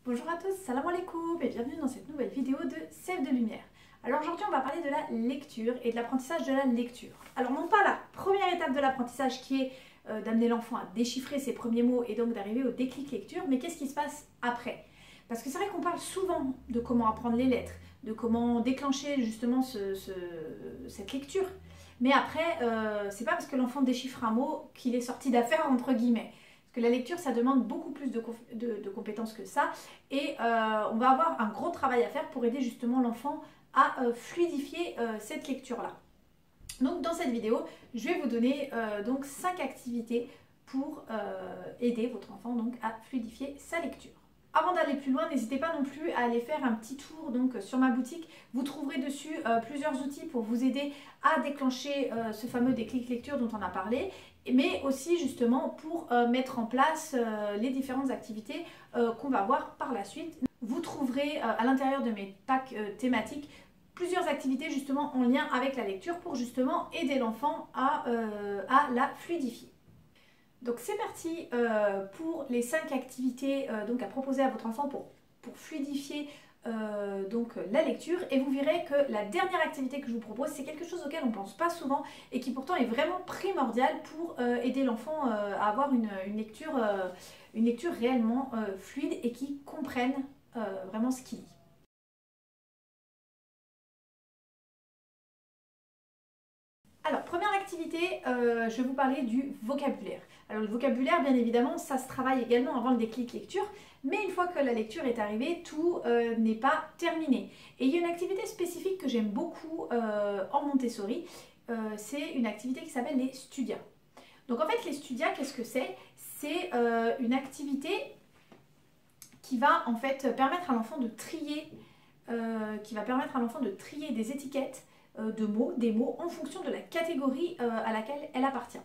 Bonjour à tous, salam alaikum et bienvenue dans cette nouvelle vidéo de Sève de Lumière. Alors aujourd'hui on va parler de la lecture et de l'apprentissage de la lecture. Alors non pas la première étape de l'apprentissage qui est d'amener l'enfant à déchiffrer ses premiers mots et donc d'arriver au déclic lecture, mais qu'est-ce qui se passe après? Parce que c'est vrai qu'on parle souvent de comment apprendre les lettres, de comment déclencher justement cette lecture. Mais après, c'est pas parce que l'enfant déchiffre un mot qu'il est sorti d'affaire entre guillemets. Parce que la lecture, ça demande beaucoup plus de compétences que ça. Et on va avoir un gros travail à faire pour aider justement l'enfant à fluidifier cette lecture-là. Donc dans cette vidéo, je vais vous donner donc 5 activités pour aider votre enfant donc, à fluidifier sa lecture. Avant d'aller plus loin, n'hésitez pas non plus à aller faire un petit tour donc, sur ma boutique. Vous trouverez dessus plusieurs outils pour vous aider à déclencher ce fameux déclic lecture dont on a parlé, mais aussi justement pour mettre en place les différentes activités qu'on va voir par la suite. Vous trouverez à l'intérieur de mes packs thématiques plusieurs activités justement en lien avec la lecture pour justement aider l'enfant à la fluidifier. Donc c'est parti pour les 5 activités donc à proposer à votre enfant pour fluidifier donc la lecture, et vous verrez que la dernière activité que je vous propose, c'est quelque chose auquel on ne pense pas souvent et qui pourtant est vraiment primordial pour aider l'enfant à avoir une lecture réellement fluide et qui comprenne vraiment ce qu'il lit. Alors, première activité, je vais vous parler du vocabulaire. Alors le vocabulaire, bien évidemment, ça se travaille également avant le déclic lecture, mais une fois que la lecture est arrivée, tout n'est pas terminé. Et il y a une activité spécifique que j'aime beaucoup en Montessori, c'est une activité qui s'appelle les Studia. Donc en fait, les Studia, qu'est-ce que c'est? C'est une activité qui va en fait permettre à l'enfant de trier, des étiquettes de mots, des mots en fonction de la catégorie à laquelle elle appartient.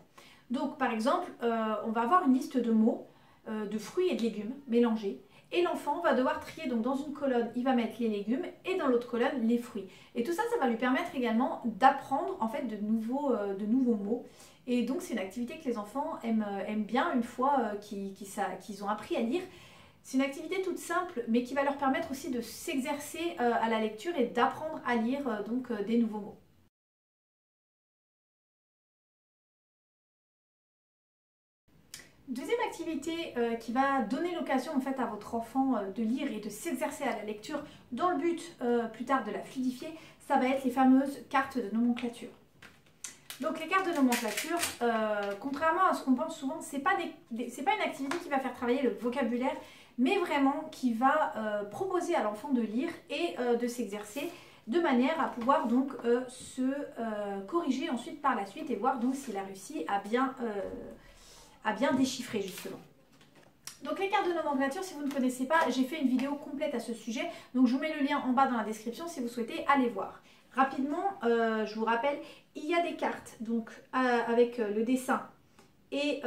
Donc par exemple, on va avoir une liste de mots, de fruits et de légumes mélangés, et l'enfant va devoir trier, donc dans une colonne il va mettre les légumes et dans l'autre colonne les fruits. Et tout ça, ça va lui permettre également d'apprendre en fait de nouveaux mots. Et donc c'est une activité que les enfants aiment bien une fois qu'ils ont appris à lire. C'est une activité toute simple, mais qui va leur permettre aussi de s'exercer à la lecture et d'apprendre à lire des nouveaux mots. Deuxième activité qui va donner l'occasion en fait à votre enfant de lire et de s'exercer à la lecture dans le but plus tard de la fluidifier, ça va être les fameuses cartes de nomenclature. Donc les cartes de nomenclature, contrairement à ce qu'on pense souvent, c'est pas une activité qui va faire travailler le vocabulaire, mais vraiment qui va proposer à l'enfant de lire et de s'exercer de manière à pouvoir donc se corriger ensuite par la suite et voir donc s'il a réussi à bien déchiffrer justement. Donc les cartes de nomenclature, si vous ne connaissez pas, j'ai fait une vidéo complète à ce sujet, donc je vous mets le lien en bas dans la description si vous souhaitez aller voir. Rapidement, je vous rappelle, il y a des cartes donc avec le dessin et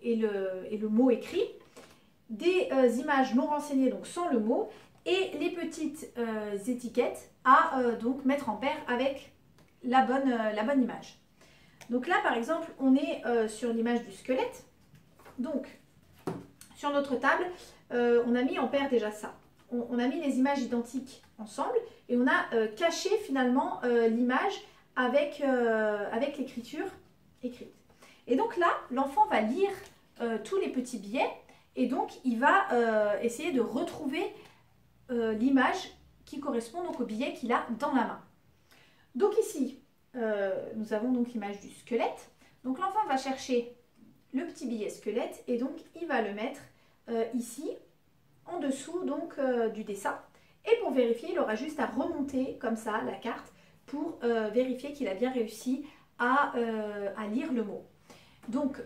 le mot écrit, des images non renseignées donc sans le mot, et les petites étiquettes à donc mettre en paire avec la bonne image. Donc là par exemple on est sur l'image du squelette, donc sur notre table on a mis en paire déjà ça. On a mis les images identiques ensemble et on a caché finalement l'image avec l'écriture écrite. Et donc là, l'enfant va lire tous les petits billets et donc il va essayer de retrouver l'image qui correspond donc au billet qu'il a dans la main. Donc ici, nous avons donc l'image du squelette. Donc l'enfant va chercher le petit billet squelette et donc il va le mettre ici en dessous donc du dessin, et pour vérifier il aura juste à remonter comme ça la carte pour vérifier qu'il a bien réussi à lire le mot. Donc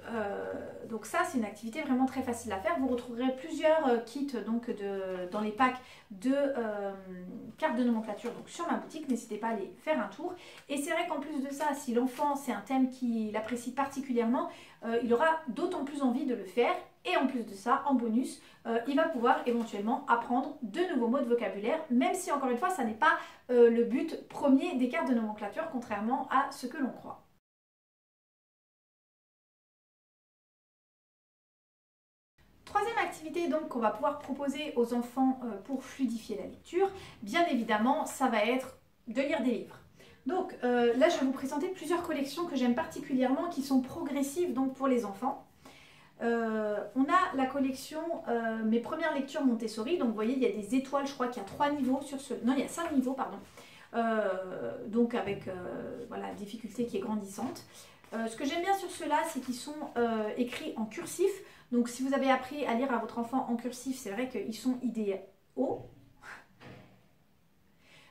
ça c'est une activité vraiment très facile à faire. Vous retrouverez plusieurs kits donc dans les packs de cartes de nomenclature donc sur ma boutique, n'hésitez pas à aller faire un tour. Et c'est vrai qu'en plus de ça, si l'enfant c'est un thème qu'il apprécie particulièrement, il aura d'autant plus envie de le faire. Et en plus de ça, en bonus, il va pouvoir éventuellement apprendre de nouveaux mots de vocabulaire, même si encore une fois, ça n'est pas le but premier des cartes de nomenclature, contrairement à ce que l'on croit. Troisième activité donc qu'on va pouvoir proposer aux enfants pour fluidifier la lecture, bien évidemment, ça va être de lire des livres. Donc là, je vais vous présenter plusieurs collections que j'aime particulièrement, qui sont progressives donc pour les enfants. On a la collection Mes premières lectures Montessori. Donc vous voyez, il y a des étoiles, je crois qu'il y a 3 niveaux sur ce... Non, il y a 5 niveaux, pardon. Donc avec voilà, difficulté qui est grandissante. Ce que j'aime bien sur ceux-là, c'est qu'ils sont écrits en cursif. Donc si vous avez appris à lire à votre enfant en cursif, c'est vrai qu'ils sont idéaux.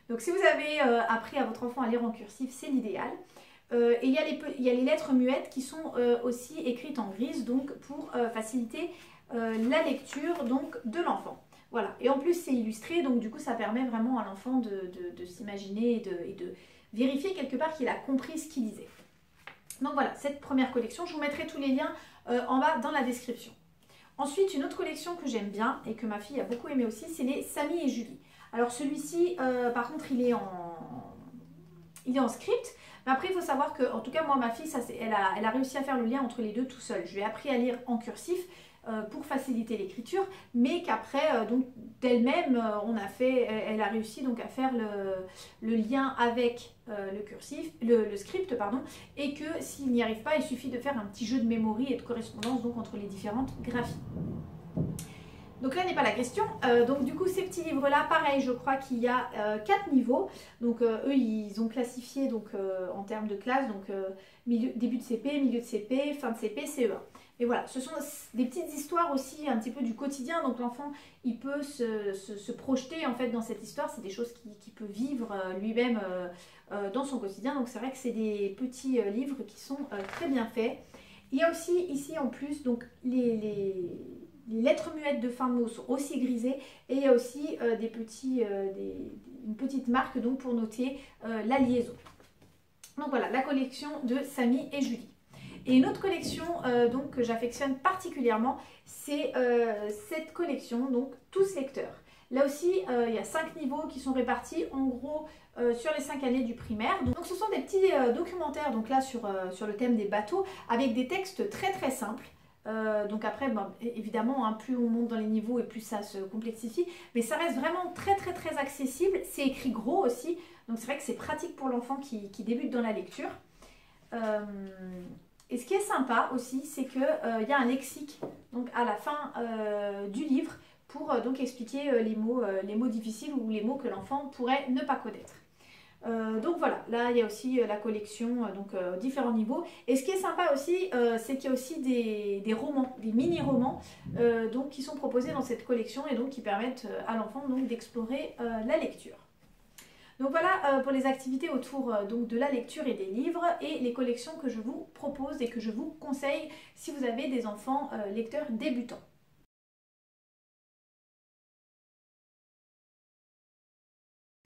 Donc si vous avez appris à votre enfant à lire en cursif, c'est l'idéal. Et il y a les lettres muettes qui sont aussi écrites en grise, donc pour faciliter la lecture donc, de l'enfant. Voilà, et en plus c'est illustré, donc du coup ça permet vraiment à l'enfant de s'imaginer et de vérifier quelque part qu'il a compris ce qu'il lisait. Donc voilà, cette première collection, je vous mettrai tous les liens en bas dans la description. Ensuite, une autre collection que j'aime bien et que ma fille a beaucoup aimé aussi, c'est les Samy et Julie. Alors celui-ci, par contre, il est en script. Mais après, il faut savoir que, en tout cas, moi, ma fille, elle a réussi à faire le lien entre les deux tout seul. Je lui ai appris à lire en cursif pour faciliter l'écriture, mais qu'après, donc d'elle-même, elle a réussi donc à faire le lien avec le script, pardon, et que s'il n'y arrive pas, il suffit de faire un petit jeu de mémoire et de correspondance donc entre les différentes graphies. Donc là n'est pas la question. Donc du coup ces petits livres là, pareil, je crois qu'il y a 4 niveaux. Donc eux ils ont classifié donc, en termes de classe, donc début de CP, milieu de CP, fin de CP, CE1. Et voilà, ce sont des petites histoires aussi un petit peu du quotidien. Donc l'enfant il peut se projeter en fait dans cette histoire. C'est des choses qu'il peut vivre lui-même dans son quotidien. Donc c'est vrai que c'est des petits livres qui sont très bien faits. Il y a aussi ici en plus donc les lettres muettes de fin de mots sont aussi grisées et il y a aussi une petite marque donc pour noter la liaison. Donc voilà, la collection de Samy et Julie. Et une autre collection donc, que j'affectionne particulièrement, c'est cette collection, donc Tous lecteurs. Là aussi, il y a 5 niveaux qui sont répartis en gros sur les 5 années du primaire. Donc ce sont des petits documentaires donc là sur le thème des bateaux avec des textes très très simples. Donc après, bon, évidemment, hein, plus on monte dans les niveaux et plus ça se complexifie, mais ça reste vraiment très très très accessible. C'est écrit gros aussi, donc c'est vrai que c'est pratique pour l'enfant qui débute dans la lecture. Et ce qui est sympa aussi, c'est qu'il y a un lexique donc à la fin du livre pour donc expliquer les mots difficiles ou les mots que l'enfant pourrait ne pas connaître. Donc voilà, là il y a aussi la collection, différents niveaux. Et ce qui est sympa aussi, c'est qu'il y a aussi des romans, des mini-romans donc, qui sont proposés dans cette collection et donc qui permettent à l'enfant d'explorer la lecture. Donc voilà pour les activités autour donc, de la lecture et des livres et les collections que je vous propose et que je vous conseille si vous avez des enfants lecteurs débutants.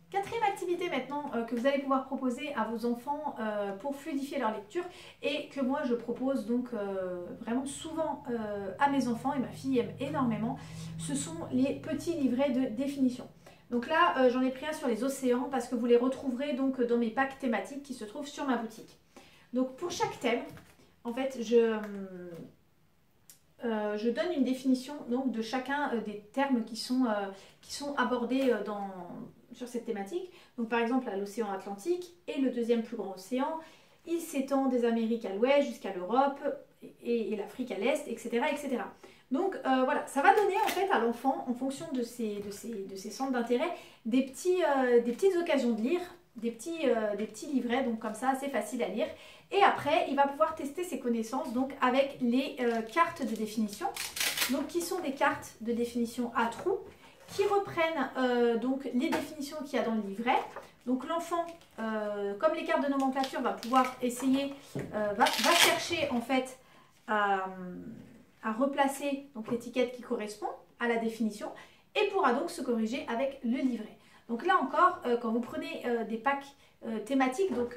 Quatrième activité maintenant que vous allez pouvoir proposer à vos enfants pour fluidifier leur lecture et que moi je propose donc vraiment souvent à mes enfants et ma fille aime énormément, ce sont les petits livrets de définition. Donc là j'en ai pris un sur les océans parce que vous les retrouverez donc dans mes packs thématiques qui se trouvent sur ma boutique. Donc pour chaque thème, en fait je donne une définition donc, de chacun des termes qui sont abordés sur cette thématique. Donc par exemple l'océan Atlantique est le deuxième plus grand océan, il s'étend des Amériques à l'ouest jusqu'à l'Europe et l'Afrique à l'est, etc., etc. Donc voilà, ça va donner en fait à l'enfant, en fonction de ses centres d'intérêt, des petites occasions de lire, des petits livrets, donc comme ça, assez facile à lire. Et après, il va pouvoir tester ses connaissances donc avec les cartes de définition, donc qui sont des cartes de définition à trous, qui reprennent donc les définitions qu'il y a dans le livret. Donc l'enfant, comme les cartes de nomenclature, va pouvoir essayer, va chercher en fait à replacer l'étiquette qui correspond à la définition et pourra donc se corriger avec le livret. Donc là encore, quand vous prenez des packs thématiques, donc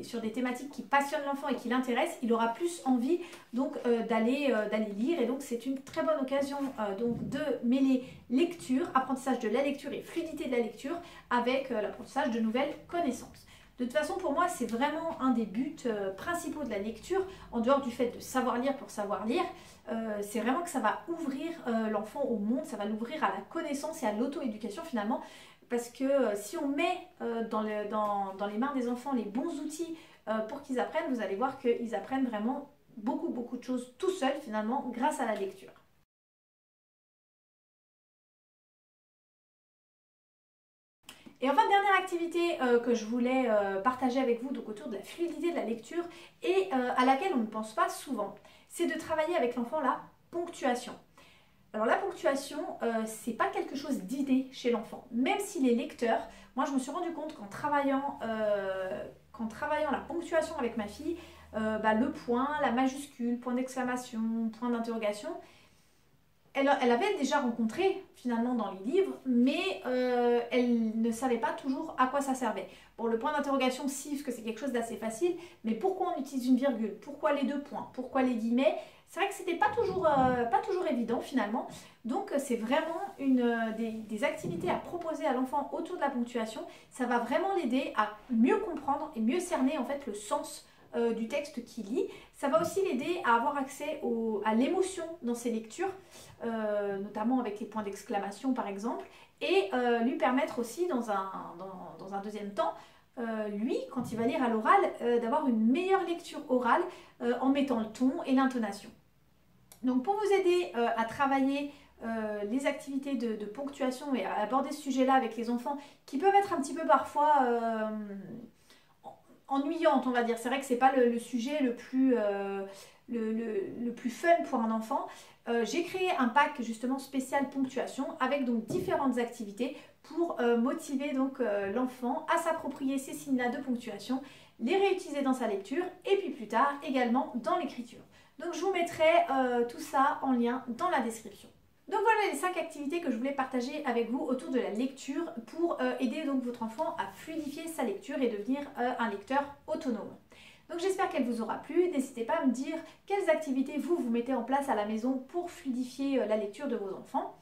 sur des thématiques qui passionnent l'enfant et qui l'intéressent, il aura plus envie donc d'aller lire et donc c'est une très bonne occasion donc de mêler lecture, apprentissage de la lecture et fluidité de la lecture avec l'apprentissage de nouvelles connaissances. De toute façon, pour moi, c'est vraiment un des buts principaux de la lecture, en dehors du fait de savoir lire pour savoir lire. C'est vraiment que ça va ouvrir l'enfant au monde, ça va l'ouvrir à la connaissance et à l'auto-éducation finalement. Parce que si on met dans les mains des enfants les bons outils pour qu'ils apprennent, vous allez voir qu'ils apprennent vraiment beaucoup de choses tout seuls finalement grâce à la lecture. Et enfin, dernière activité que je voulais partager avec vous, donc autour de la fluidité de la lecture et à laquelle on ne pense pas souvent, c'est de travailler avec l'enfant la ponctuation. Alors la ponctuation, c'est pas quelque chose d'inné chez l'enfant, même s'il est lecteur. Moi, je me suis rendu compte qu'en travaillant la ponctuation avec ma fille, le point, la majuscule, point d'exclamation, point d'interrogation, elle avait déjà rencontré finalement dans les livres, mais elle ne savait pas toujours à quoi ça servait. Bon, le point d'interrogation, si, parce que c'est quelque chose d'assez facile, mais pourquoi on utilise une virgule? Pourquoi les deux points? Pourquoi les guillemets? C'est vrai que c'était pas toujours évident finalement. Donc c'est vraiment des activités à proposer à l'enfant autour de la ponctuation. Ça va vraiment l'aider à mieux comprendre et mieux cerner en fait le sens du texte qu'il lit. Ça va aussi l'aider à avoir accès à l'émotion dans ses lectures, notamment avec les points d'exclamation par exemple, et lui permettre aussi dans un deuxième temps, lui, quand il va lire à l'oral, d'avoir une meilleure lecture orale en mettant le ton et l'intonation. Donc pour vous aider à travailler les activités de ponctuation et à aborder ce sujet-là avec les enfants qui peuvent être un petit peu parfois ennuyante, on va dire. C'est vrai que c'est pas le sujet le plus fun pour un enfant. J'ai créé un pack justement spécial ponctuation avec donc différentes activités pour motiver donc l'enfant à s'approprier ces signes-là de ponctuation, les réutiliser dans sa lecture et puis plus tard également dans l'écriture. Donc je vous mettrai tout ça en lien dans la description. Donc voilà les 5 activités que je voulais partager avec vous autour de la lecture pour aider donc votre enfant à fluidifier sa lecture et devenir un lecteur autonome. Donc j'espère qu'elle vous aura plu. N'hésitez pas à me dire quelles activités vous mettez en place à la maison pour fluidifier la lecture de vos enfants.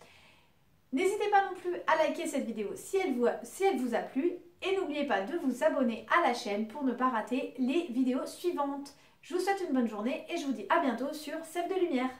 N'hésitez pas non plus à liker cette vidéo si elle vous a plu et n'oubliez pas de vous abonner à la chaîne pour ne pas rater les vidéos suivantes. Je vous souhaite une bonne journée et je vous dis à bientôt sur Sève de Lumière.